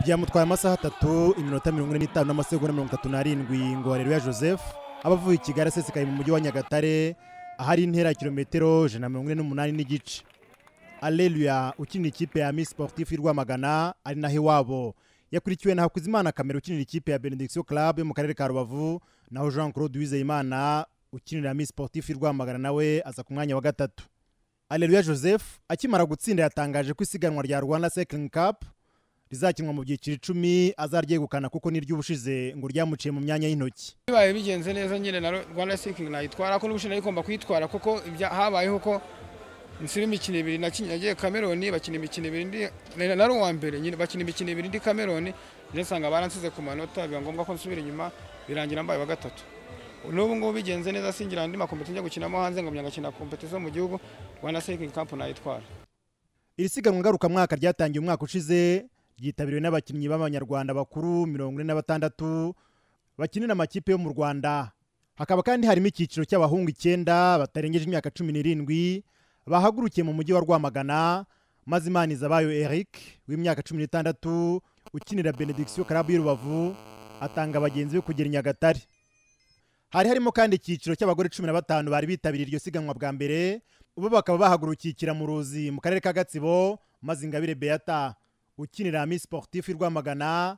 byamutwaye amasaha 3 iminota 45 n'amasegonda 37 ngo Haleluya Joseph abavuye i Kigali asesekaye mu mujyi wa Nyagatare ahari intera ya kilometero 148 n'igice. Haleluya ukinira ikipe ya Miss Sportif Rwamagana ari naho iwabo yakurikiwe na Hakuzimana Kamera ukinira ikipe ya Benediction Club mu karere ka Rubavu, naho Jean Claude Uwizeyimana ukinira Miss Sportif Rwamagana nawe aza ku mwanya wa gatatu. Haleluya Joseph akimara gutsinda yatangaje ko isiganwa rya Rwanda Cycling Cup rizakinwa mu byiciro 10 azaryegukana kuko niry'ubushize ngo ryamuciye mu myanya y'intoki. Bibaye bigenze neza nyine na Rwanda Cycling nayitwara ko n'ubushize nayigomba kwitwara kuko habayeho ko nsiri imikino 2 nagiye Cameroon bakina imikino 2 nari uwa mbere nyine bakina imikino 2 ndi Cameroon nsanga baransize ku manota biba ngombwa ko nsubira inyuma birangira mbaye wa gatatu. N'ubu ngo bigenze neza singira andi makompetition njya gukinamo hanze ngo myangakina competition mu gihugu Rwanda Cycling Cup nayitwara. Iri siganwa ngaruka mwaka ryatangiye umwaka ushize ryitabiriwe n'abakinnyi b'abanyarwanda bakuru 46 bakinira amakipe yo mu Rwanda. Hakaba kandi harimo icyiciro cy'abahungu 9 batarengeje imyaka 17 bahagurukiye mu mujyi wa Rwamagana. Mazimanizabayo Eric w'imyaka 16 ukinira Benediction Club y'Urubavu atanga abagenzi be kugera Nyagatare. Hari harimo kandi icyiciro cy'abagore 15 bari bitabiriye iryo siganwa bwa mbere, ubu bakaba bahagurukikira mu Ruzi mu karere ka Gatsibo. Mazingabire Beata ukinira Miss Sportif Rwamagana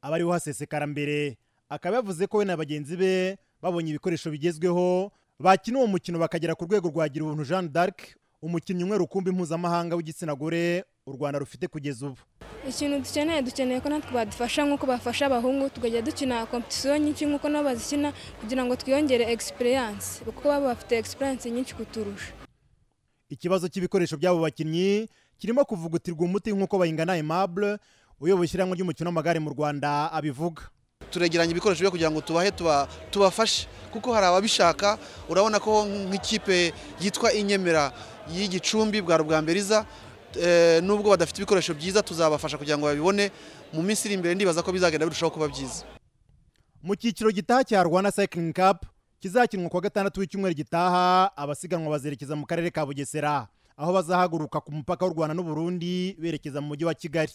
abari hasesekara mbere akaba yavuze ko we na bagenzi be babonye ibikoresho bigezweho bakina uwo mukino bakagera ku rwego rwa Girubuntu Jeanne d'Arc, umukinnyi umwe rukumbi mpuzamahanga w'igitsina gore u Rwanda rufite kugeza ubu. Ikintu dukeneye ko natwe badufasha nk'uko bafasha abahungu tukajya dukina competition nyinshi nk'uko nabo bazikina kugira ngo twiyongere experience kuko baba bafite experience nyinshi kuturusha. Ikibazo cy'ibikoresho by'abo bakinnyi kirimo kuvugutirwa umuti nk'uko Bayingana Aimable uyoboye ishyirahamwe ry'umukino w'amagare mu Rwanda abivuga. Turegeranya ibikoresho byo kugira ngo tubafashe kuko hari ababishaka. Urabona ko nk'ikipe yitwa Inyemera y'Igicumbi bwa Rubwamberiza nubwo badafite ibikoresho byiza tuzabafasha kugira ngo babibone mu minsi iri imbere. Ndibaza ko bizagenda birushaho kuba byiza. Mu cyiciro gitaha cya Rwanda Cycling Cup kizakinwa ku wa gatandatu w'icyumweru gitaha, abasiganwa bazerekeza mu karere ka Bugesera aho bazahaguruka ku mupaka w'u Rwanda n'u Burundi berekeza mu mujyi wa Kigali.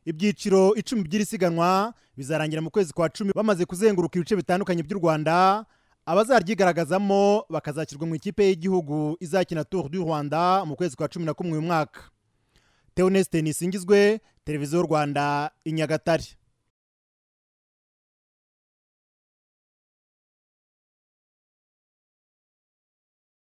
Ibyiciro 10 by'iri siganwa bizarangira mu kwezi kwa 10 bamaze kuzenguruka ibice bitandukanye by'u Rwanda. Abazaryigaragazamo bakazakirwa mu ikipe y'igihugu izakina Tour du Rwanda mu kwezi kwa 11 uyu mwaka. Theoneste Nisingizwe, Televiziyo Rwanda, i Nyagatare.